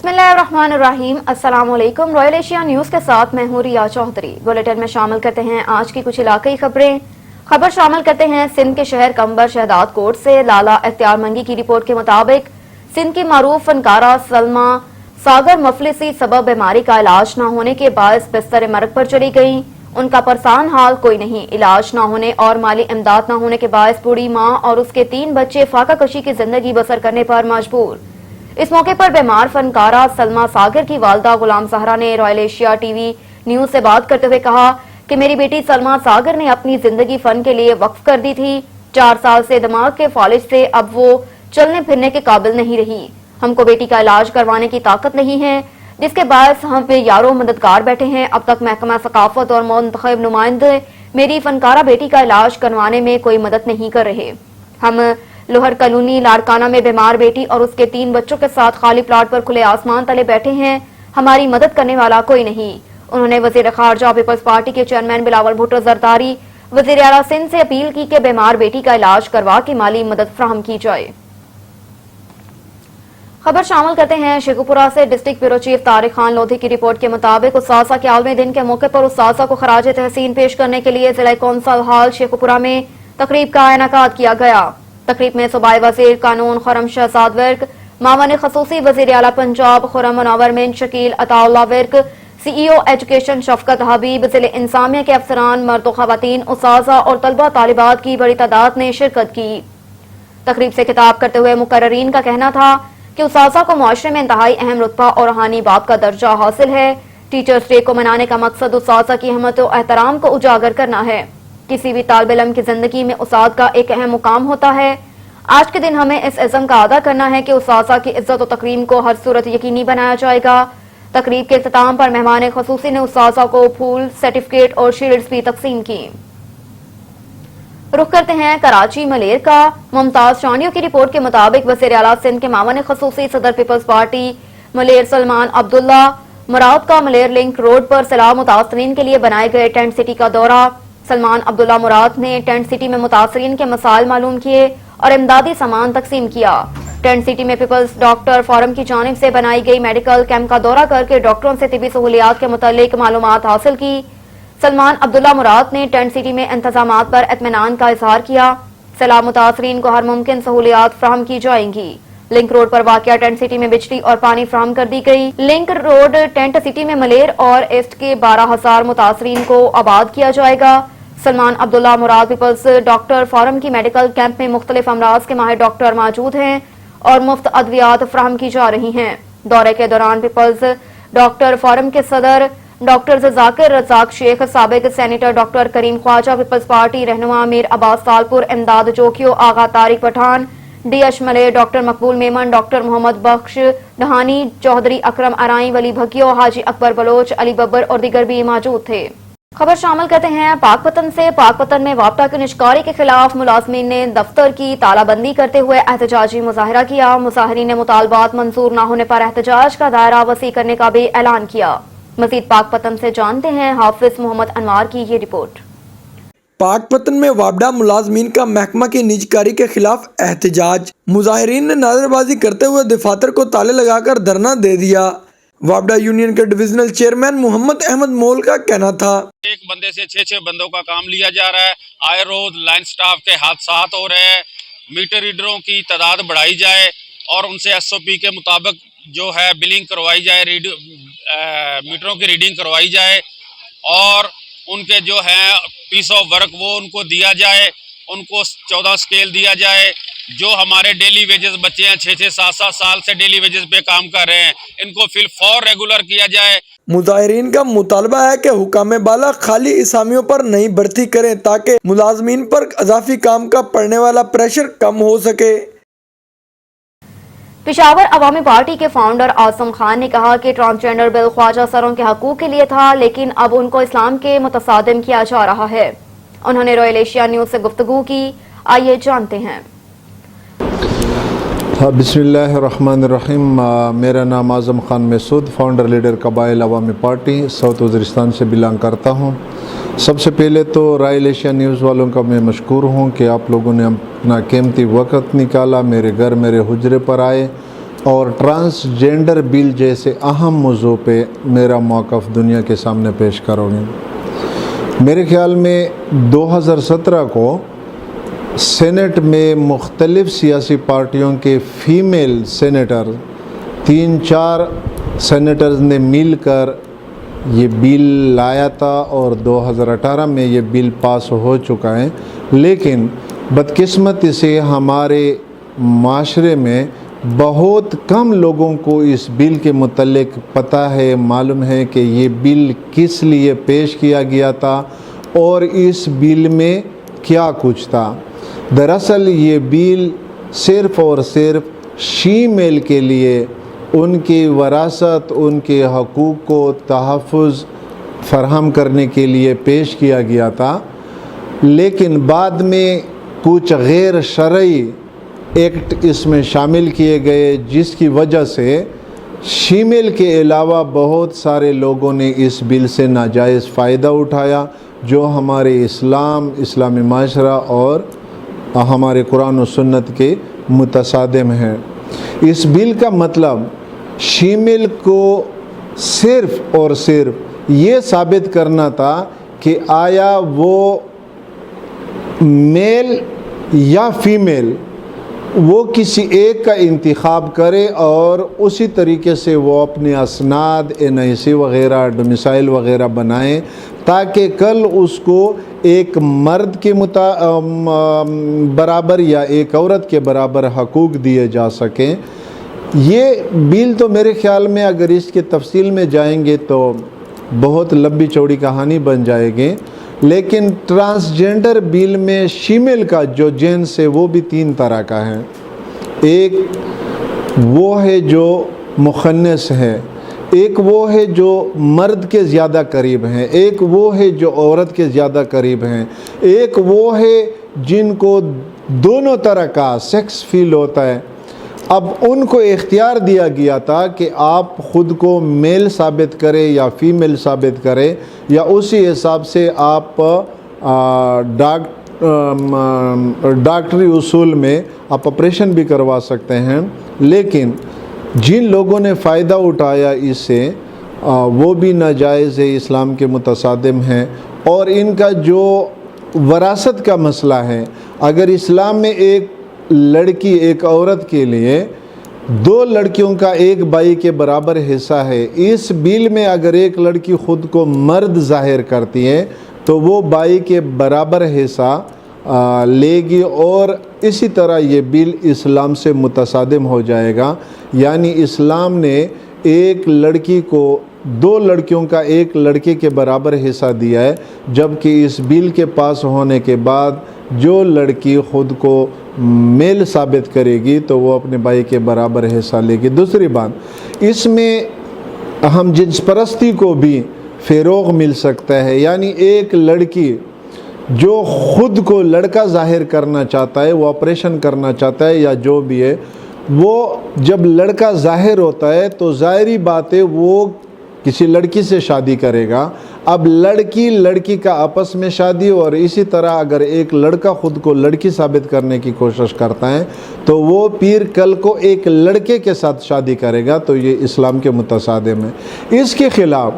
बिस्मिल्लाहिर्रहमानिर्रहीम। अस्सलाम वालेकुम। रॉयल एशिया न्यूज के साथ मैं हूँ रिया चौधरी। बुलेटिन में शामिल करते हैं आज की कुछ इलाकाई खबरें। खबर शामिल करते हैं सिंध के शहर कंबर शहदाद कोट से। लाला इख्तियार मंगी की रिपोर्ट के मुताबिक सिंध की मारूफ फनकारा सलमा सागर मफलिसी सबब बीमारी का इलाज न होने के बायस बिस्तर मरग पर चली गई। उनका परेशान हाल कोई नहीं। इलाज न होने और माली इमदाद न होने के बायस बूढ़ी माँ और उसके 3 बच्चे फाका कशी की जिंदगी बसर करने पर मजबूर। इस मौके पर बीमार फनकारा सलमा सागर की वालदा गुलाम सहरा ने रॉयल एशिया टीवी न्यूज से बात करते हुए कहा कि मेरी बेटी सलमा सागर ने अपनी जिंदगी फन के लिए वक्फ कर दी थी। 4 साल से दिमाग के फालिज से अब वो चलने फिरने के काबिल नहीं रही। हमको बेटी का इलाज करवाने की ताकत नहीं है, जिसके बायस हम पे यारों मददगार बैठे हैं। अब तक महकमा सकाफत और मुंतखब नुमाइंदे मेरी फनकारा बेटी का इलाज करवाने में कोई मदद नहीं कर रहे। हम लोहर कॉलोनी लाड़काना में बीमार बेटी और उसके 3 बच्चों के साथ खाली प्लाट पर खुले आसमान तले बैठे हैं। हमारी मदद करने वाला कोई नहीं। उन्होंने वजीर खारजा पीपल्स पार्टी के चेयरमैन बिलावल भुट्टो जरदारी वजीर आला सिंध से अपील की कि बीमार बेटी का इलाज करवा के माली मदद फराहम की जाए। खबर शामिल करते हैं शेखुपुरा से। District bureau chief Tariq Khan Lodhi की रिपोर्ट के मुताबिक उस्तासा के आलमी दिन के मौके पर उस्तासा को खराज तहसीन पेश करने के लिए जिला कौंसल हाल शेखुपुरा में तकरीब का इनेकाद किया गया। तकरीब में सूबाई वजीर कानून खुर्रम शहजाद विर्क, मामन खसूसी वजीर आला पंजाब खुर्रम मुनव्वर मिन शकील अताउल्लाह विर्क, CEO एजुकेशन शफकत हबीब, जिले इंसामिया के अफसरान, मर्द व खवातीन, उस्ताजा और तलबा तालिबात की बड़ी तादाद ने शिरकत की। तकरीब से खिताब करते हुए मुकर्ररीन का कहना था कि उस्ताजा को मुआशरे में इंतहाई अहम रुतबा और रूहानी बाप का दर्जा हासिल है। टीचर्स डे को मनाने का मकसद उस्ताजा की अहमियत और एहतराम को उजागर करना है। किसी भी तालिब इल्म की जिंदगी में उस्ताद का एक अहम मुकाम होता है। आज के दिन हमें इस इज़्ज़म का अदा करना है कि उस्ताजा की इज्जत और तकरीम को हर सूरत यकीनी बनाया जाएगा। तकरीब के इख्तिताम पर मेहमान खसूसी ने उस्ताजा को फूल, सर्टिफिकेट और शील्ड्स भी तकसीम की। रुख करते हैं कराची मलेर का। मुमताज चांडियों की रिपोर्ट के मुताबिक वज़ीर आला सिंध के मामन खसूसी सदर पीपल्स पार्टी मलेर सलमान अब्दुल्ला मुराद का मलेर लिंक रोड पर सैलाब मुतासरीन के लिए बनाए गए टेंट सिटी का दौरा। सलमान अब्दुल्ला मुराद ने टेंट सिटी में मुतासरीन के मसाइल मालूम किए और इमदादी सामान तकसीम किया। टेंट सिटी में पीपल्स डॉक्टर फोरम की जानिब से बनाई गई मेडिकल कैंप का दौरा करके डॉक्टरों से तिबी सहूलियात के मुतालिक मालूमात हासिल की। सलमान अब्दुल्ला मुराद ने टेंट सिटी में इंतजामात पर इत्मीनान का इजहार किया। सैलाब मुतासरीन को हर मुमकिन सहूलियात फराहम की जाएंगी। लिंक रोड पर वाक़िया टेंट सिटी में बिजली और पानी फराहम कर दी गई। लिंक रोड टेंट सिटी में मलेर और ईस्ट के 12,000 मुतासरीन को आबाद किया जाएगा। सलमान अब्दुल्ला मुराद पीपल्स डॉक्टर फोरम की मेडिकल कैंप में मुख्तलिफ अमराज के माहिर डॉक्टर मौजूद हैं और मुफ्त अद्वियात फराहम की जा रही हैं। दौरे के दौरान पीपल्स डॉक्टर फोरम के सदर डॉक्टर जाकिर रज़ाक शेख, साबिक सेनेटर डॉक्टर करीम ख्वाजा, पीपल्स पार्टी रहनुमा मीर अब्बास तालपुर, इमदाद जोकियो, आगा तारिक पठान, DH मलेर, डॉक्टर मकबूल मेमन, डॉक्टर मोहम्मद बख्श डहानी, चौधरी अकरम अराई, वली भगियो, हाजी अकबर बलोच, अली बब्बर और दीगर भी मौजूद थे। खबर शामिल करते हैं पाकपतन से। पाकपतन में वापटा की निजकारी के खिलाफ मुलाजमीन ने दफ्तर की तालाबंदी करते हुए एहतजाजी मुजाहरा किया। मुजाहरीन ने मुतालबात मंजूर न होने पर एहतजाज का दायरा वसी करने का भी ऐलान किया। मजीद पाकपतन से जानते हैं हाफिज मोहम्मद अनवार की ये रिपोर्ट। पाकपतन में वापडा मुलाजमीन का महकमा की निजकारी के खिलाफ एहतजाज। मुजाहिरीन ने नारेबाजी करते हुए दफातर को ताले लगाकर धरना दे दिया। वापडा यूनियन के डिविजनल चेयरमैन मोहम्मद अहमद मोल का कहना था, एक बंदे से 6 बंदों का काम लिया जा रहा है। आए रोज लाइन स्टाफ के हादसात हो रहे हैं। मीटर रीडरों की तादाद बढ़ाई जाए और उनसे SOP के मुताबिक जो है बिलिंग करवाई जाए, मीटरों की रीडिंग करवाई जाए और उनके जो है पीस ऑफ वर्क वो उनको दिया जाए। उनको 14 स्केल दिया जाए। जो हमारे डेली वेजेस बच्चे हैं 6-6, 7-7 साल से डेली वेजेस पे काम कर रहे हैं, इनको फिल फॉर रेगुलर किया जाए। मुजाहिरीन का मुतालबा है कि हुकाम बाला खाली इसामियों पर नई भर्ती करें ताकि मुलाजमीन पर अजाफी काम का पड़ने वाला प्रेशर कम हो सके। पेशावर अवामी पार्टी के फाउंडर आसम खान ने कहा कि ट्रांसजेंडर बिल ख्वाजा सरों के हकूक के लिए था, लेकिन अब उनको इस्लाम के मुतसादिम किया जा रहा है। उन्होंने रॉयल एशिया न्यूज से गुफ्तगू की। आइए जानते हैं। बिस्मिल्लाहिर्रहमानिर्रहीम। मेरा नाम आज़म खान मसूद, फाउंडर लीडर कबाइल अवामी पार्टी साउथ वज़ीरिस्तान से बिलोंग करता हूँ। सबसे पहले तो रॉयल एशिया न्यूज़ वालों का मैं मशकूर हूँ कि आप लोगों ने अपना कीमती वक्त निकाला, मेरे घर मेरे हुजरे पर आए اور ٹرانسجینڈر بل جیسے اہم موضوع پہ میرا موقف دنیا کے سامنے پیش کروں گی۔ میرے خیال میں 2017 کو سینٹ میں مختلف سیاسی پارٹیوں کے فیمیل سینیٹر 3-4 سینیٹرز نے مل کر یہ بل لایا تھا اور 2018 میں یہ بل پاس ہو چکا ہے، لیکن بدقسمتی سے ہمارے معاشرے میں بہت کم لوگوں کو اس بل کے متعلق پتہ ہے، معلوم ہے کہ یہ بل کس لیے پیش کیا گیا تھا اور اس بل میں کیا کچھ تھا۔ دراصل یہ بل صرف اور صرف شیمیل کے لیے ان کی وراثت، ان کے حقوق کو تحفظ فراہم کرنے کے لیے پیش کیا گیا تھا، لیکن بعد میں کچھ غیر شرعی ایکٹ اس میں شامل کیے گئے، جس کی وجہ سے شیمیل کے علاوہ بہت سارے لوگوں نے اس بل سے ناجائز فائدہ اٹھایا، جو ہمارے اسلامی معاشرہ اور ہمارے قرآن و سنت کے متصادم ہیں۔ اس بل کا مطلب شیمیل کو صرف اور صرف یہ ثابت کرنا تھا کہ آیا وہ میل یا فیمیل، وہ کسی ایک کا انتخاب کرے اور اسی طریقے سے وہ اپنے اسناد NIC وغیرہ ڈومیسائل وغیرہ بنائیں، تاکہ کل اس کو ایک مرد کے برابر یا ایک عورت کے برابر حقوق دیے جا سکیں۔ یہ بل تو میرے خیال میں اگر اس کے تفصیل میں جائیں گے تو بہت لمبی چوڑی کہانی بن جائے گی، لیکن ٹرانسجینڈر بل میں شیمیل کا جو جنس ہے وہ بھی 3 طرح کا ہے۔ ایک وہ ہے جو مخنث ہے، ایک وہ ہے جو مرد کے زیادہ قریب ہیں، ایک وہ ہے جو عورت کے زیادہ قریب ہیں، ایک وہ ہے جن کو دونوں طرح کا سیکس فیل ہوتا ہے۔ اب ان کو اختیار دیا گیا تھا کہ آپ خود کو میل ثابت کریں یا فیمیل ثابت کریں، یا اسی حساب سے آپ ڈاکٹری اصول میں آپ آپریشن بھی کروا سکتے ہیں۔ لیکن جن لوگوں نے فائدہ اٹھایا اس سے وہ بھی ناجائز ہے، اسلام کے متصادم ہیں، اور ان کا جو وراثت کا مسئلہ ہے، اگر اسلام میں ایک لڑکی ایک عورت کے لیے 2 لڑکیوں کا ایک بھائی کے برابر حصہ ہے، اس بل میں اگر ایک لڑکی خود کو مرد ظاہر کرتی ہے تو وہ بھائی کے برابر حصہ لے گی، اور اسی طرح یہ بل اسلام سے متصادم ہو جائے گا۔ یعنی اسلام نے ایک لڑکی کو 2 لڑکیوں کا ایک لڑکے کے برابر حصہ دیا ہے، جبکہ اس بل کے پاس ہونے کے بعد جو لڑکی خود کو میل ثابت کرے گی تو وہ اپنے بھائی کے برابر حصہ لے گی۔ دوسری بات، اس میں ہم جنس پرستی کو بھی فروغ مل سکتا ہے، یعنی ایک لڑکی جو خود کو لڑکا ظاہر کرنا چاہتا ہے، وہ آپریشن کرنا چاہتا ہے یا جو بھی ہے، وہ جب لڑکا ظاہر ہوتا ہے تو ظاہری بات ہے وہ کسی لڑکی سے شادی کرے گا۔ اب لڑکی کا آپس میں شادی، اور اسی طرح اگر ایک لڑکا خود کو لڑکی ثابت کرنے کی کوشش کرتا ہے تو وہ پیر کل کو ایک لڑکے کے ساتھ شادی کرے گا، تو یہ اسلام کے متصادم ہے۔ اس کے خلاف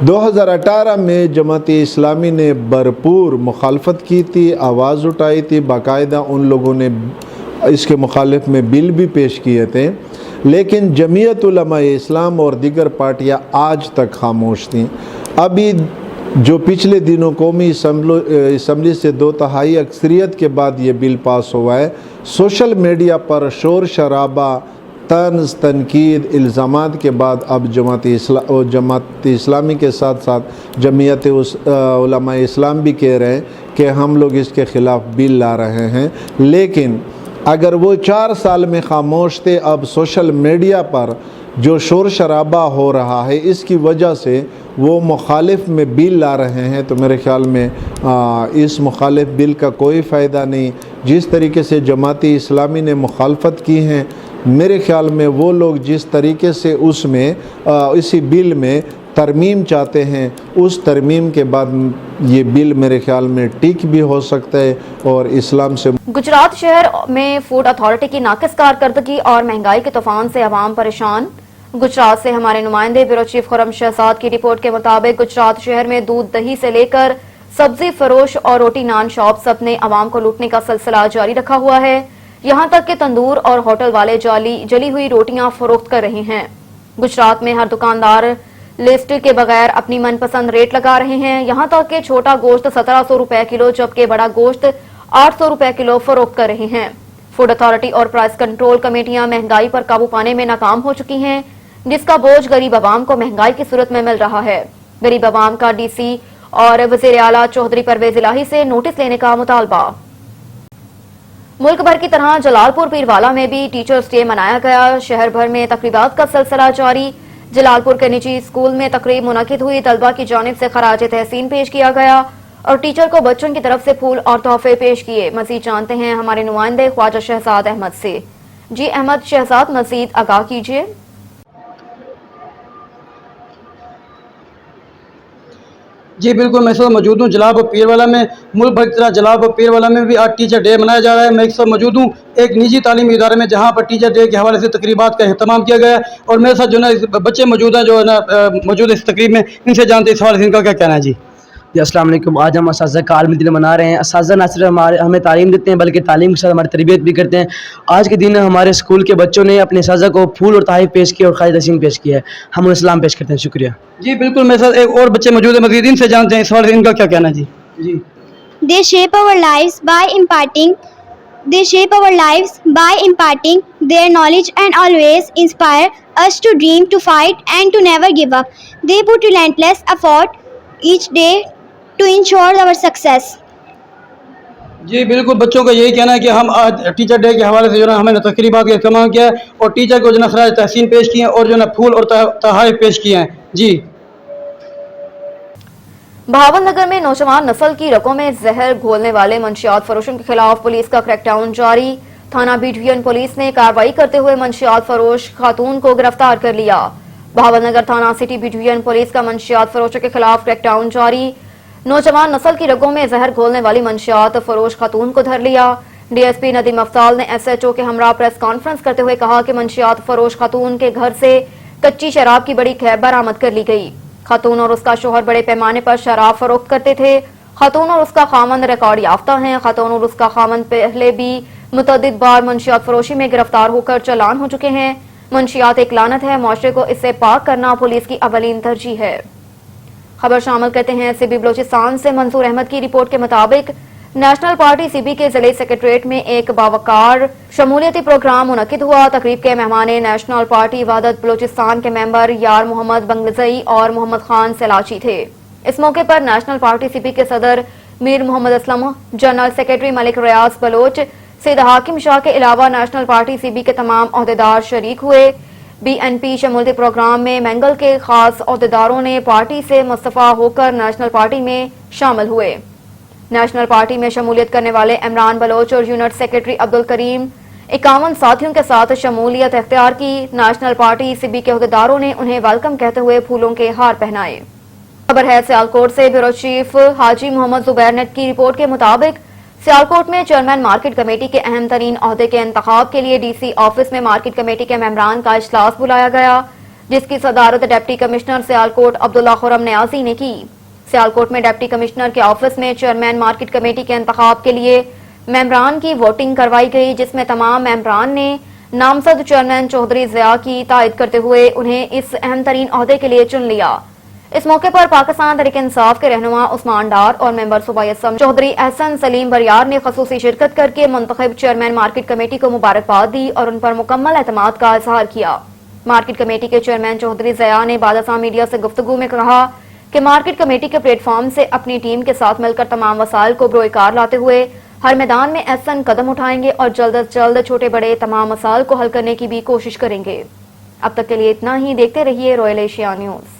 2018 میں جماعت اسلامی نے بھرپور مخالفت کی تھی، آواز اٹھائی تھی، باقاعدہ ان لوگوں نے اس کے مخالف میں بل بھی پیش کیے تھے، لیکن جمعیت علماء اسلام اور دیگر پارٹیاں آج تک خاموش تھیں۔ ابھی جو پچھلے دنوں قومی اسمبلی سے 2/3 اکثریت کے بعد یہ بل پاس ہوا ہے، سوشل میڈیا پر شور شرابہ، طنز تنقید، الزامات کے بعد اب جماعت اسلامی کے ساتھ ساتھ جمعیت علماء اسلام بھی کہہ رہے ہیں کہ ہم لوگ اس کے خلاف بل لا رہے ہیں۔ لیکن اگر وہ 4 سال میں خاموش تھے، اب سوشل میڈیا پر جو شور شرابہ ہو رہا ہے اس کی وجہ سے وہ مخالف میں بل لا رہے ہیں، تو میرے خیال میں اس مخالف بل کا کوئی فائدہ نہیں۔ جس طریقے سے جماعت اسلامی نے مخالفت کی ہے، میرے خیال میں وہ لوگ جس طریقے سے اس میں اسی بل میں तरमीम चाहते हैं, उस तरमीम के बाद ये बिल मेरे ख्याल में ठीक भी हो सकता है और इस्लाम से गुजरात शहर में फूड अथॉरिटी की नाकिस कारकर्दगी और महंगाई के तूफान से अवाम परेशान। गुजरात से हमारे नुमाइंदे ब्यूरो चीफ खुर्रम शहजाद की रिपोर्ट के मुताबिक गुजरात शहर में दूध दही से लेकर सब्जी फरोश और रोटी नान शॉप्स अपने अवाम को लूटने का सिलसिला जारी रखा हुआ है। यहाँ तक कि तंदूर और होटल वाले जली हुई रोटियां फरोख्त कर रहे हैं। गुजरात में हर दुकानदार लिस्ट के बगैर अपनी मनपसंद रेट लगा रहे हैं। यहाँ तक कि छोटा गोश्त 1700 रुपए किलो जबकि बड़ा गोश्त 800 रुपए किलो फरोख्त कर रहे हैं। फूड अथॉरिटी और प्राइस कंट्रोल कमेटियां महंगाई पर काबू पाने में नाकाम हो चुकी हैं, जिसका बोझ गरीब आवाम को महंगाई की सूरत में मिल रहा है। गरीब आवाम का डीसी और वजीर आला चौधरी परवेज इलाही से नोटिस लेने का मुतालबा। मुल्क भर की तरह जलालपुर पीरवाला में भी टीचर्स डे मनाया गया। शहर भर में तकरीबात का सिलसिला जारी। जलालपुर के निजी स्कूल में तकरीब मुनक्किद हुई। तलबा की जानिब से खराज तहसीन पेश किया गया और टीचर को बच्चों की तरफ से फूल और तोहफे पेश किए। मजीद जानते हैं हमारे नुमाइंदे ख्वाजा शहजाद अहमद से। जी अहमद शहजाद, मजीद आगाह कीजिए। जी बिल्कुल, मैं इस वक्त मौजूद हूँ जलालपुर पीरवाला में। मुल्क भर की तरह जलालपुर पीरवाला में भी आज टीचर डे मनाया जा रहा है। मैं इस वक्त मौजूद हूँ एक निजी तालीमी इदारे में, जहाँ पर टीचर डे के हवाले से तकरीबात का अहतमाम किया गया है और मेरे साथ जो है ना बच्चे मौजूद हैं, जो है ना मौजूद है इस तकरीब में। इनसे जानते हैं इस हवाले से इनका क्या कहना है। जी अस्सलाम वालेकुम। आज हम असातिज़ा का आलमी दिन मना रहे हैं। असातिज़ा न सिर्फ हमें तालीम देते हैं बल्कि तालीम के साथ हमारी तरबियत भी करते हैं। आज के दिन हमारे स्कूल के बच्चों ने अपने असातिज़ा को फूल और तोहफे पेश किए और खालिद तहसीन पेश किया है। हम उन्हें सलाम पेश करते हैं। शुक्रिया। जी बिल्कुल, मेरे साथ एक और बच्चे मौजूद है, मज़ीद इनसे जानते हैं इस हवाले से इनका क्या कहना है। जी They shape our lives by imparting their knowledge and always inspire us to dream, to fight and to never give up. They put relentless effort each day to ensure our success. जी बिल्कुल, बच्चों का यही कहना है कि हम आज teacher day के हवाले से जो है हमें तकरीबात का अहतमाम किया है और टीचर को जो है खराज तहसीन पेश किए हैं और जो है फूल और तोहफे पेश किए हैं। जी बहावलनगर में नौजवान नस्ल की रगों में जहर घोलने वाले मंशियात फरोशों के खिलाफ पुलिस का क्रैकडाउन जारी। थाना बी डिवीजन पुलिस ने कार्रवाई करते हुए मंशियात फरोश खातून को गिरफ्तार कर लिया। बहावलनगर थाना सिटी बी डिवीजन पुलिस का मंशियात फरोशों के खिलाफ क्रैकडाउन जारी। नौजवान नस्ल की रगों में जहर घोलने वाली मंशियात फरोश खातून को धर लिया। डीएसपी नदीम अफ्ताल ने एसएचओ के हमरा प्रेस कॉन्फ्रेंस करते हुए कहा कि मंशियात फरोश खातून के घर से कच्ची शराब की बड़ी खैर बरामद कर ली गई। खातून और उसका शोहर बड़े पैमाने पर शराब फरोख्त करते थे। खातून और उसका खामन रिकॉर्ड याफ्ता हैं। खातून और उसका खामन पहले भी मुतअद्दिद बार मंशियात फरोशी में गिरफ्तार होकर चालान हो चुके हैं। मंशियात एक लानत है, मुआशरे को इससे पाक करना पुलिस की अवलीन तरजीह है। खबर शामिल करते हैं सीबी बलोचिस्तान से। मंसूर अहमद की रिपोर्ट के मुताबिक नेशनल पार्टी सीबी के जिले सेक्रेटरीट में एक बावकार शमूलियती प्रोग्राम मुनक्किद हुआ। तकरीब के मेहमान नेशनल पार्टी वहदत बलोचिस्तान के मेंबर यार मोहम्मद बंगलजई और मोहम्मद खान सलाची थे। इस मौके पर नेशनल पार्टी सीबी के सदर मीर मोहम्मद असलम, जनरल सेक्रेटरी मलिक रियाज बलोच, सैयद हाकिम शाह के अलावा नेशनल पार्टी सीबी के तमाम ओहदेदार शरीक हुए। बीएनपी शमूलियती प्रोग्राम में मैंगल के खास ओहदेदारों ने पार्टी से मुस्तफा होकर नेशनल पार्टी में शामिल हुए। नेशनल पार्टी में शमूलियत करने वाले इमरान बलोच और यूनिट सेक्रेटरी अब्दुल करीम 51 साथियों के साथ शमूलियत इख्तियार की। नेशनल पार्टी सीबी के ओहदेदारों ने उन्हें वेलकम कहते हुए फूलों के हार पहनाए। खबर है सियालकोट से। ब्यूरो चीफ हाजी मोहम्मद जुबैर नेट की रिपोर्ट के मुताबिक सियालकोट में चेयरमैन मार्केट कमेटी के अहम तरीन ओहदे के इंतखाब के लिए डीसी ऑफिस में मार्केट कमेटी के मेंबरान का इजलास बुलाया गया, जिसकी सदारत डिप्टी कमिश्नर सियालकोट अब्दुल्ला खुरम नियाजी ने की। सियालकोट में डिप्टी कमिश्नर के ऑफिस में चेयरमैन मार्केट कमेटी के इंतखाब के लिए मेंबरान की वोटिंग करवाई गई, जिसमें तमाम मेंबरान ने नामजद चेयरमैन चौधरी ज़िया की तायद करते हुए उन्हें इस अहम तरीन ओहदे के लिए चुन लिया। इस मौके पर पाकिस्तान तहरीक इंसाफ के रहनुमा उस्मान डार और मेंबर सूबाई असम चौधरी एहसन सलीम बरियार ने खसूसी शिरकत करके मुंतखब चेयरमैन मार्केट कमेटी को मुबारकबाद दी और उन पर मुकम्मल एतमाद का इजहार किया। मार्केट कमेटी के चेयरमैन चौधरी ज़िया ने बादशाह मीडिया से गुफ्तगू में कहा कि मार्केट कमेटी के प्लेटफॉर्म से अपनी टीम के साथ मिलकर तमाम वसाइल को बरोकार लाते हुए हर मैदान में एहसन कदम उठाएंगे और जल्द अज जल्द छोटे बड़े तमाम मसाइल को हल करने की भी कोशिश करेंगे। अब तक के लिए इतना ही। देखते रहिए रॉयल एशिया न्यूज।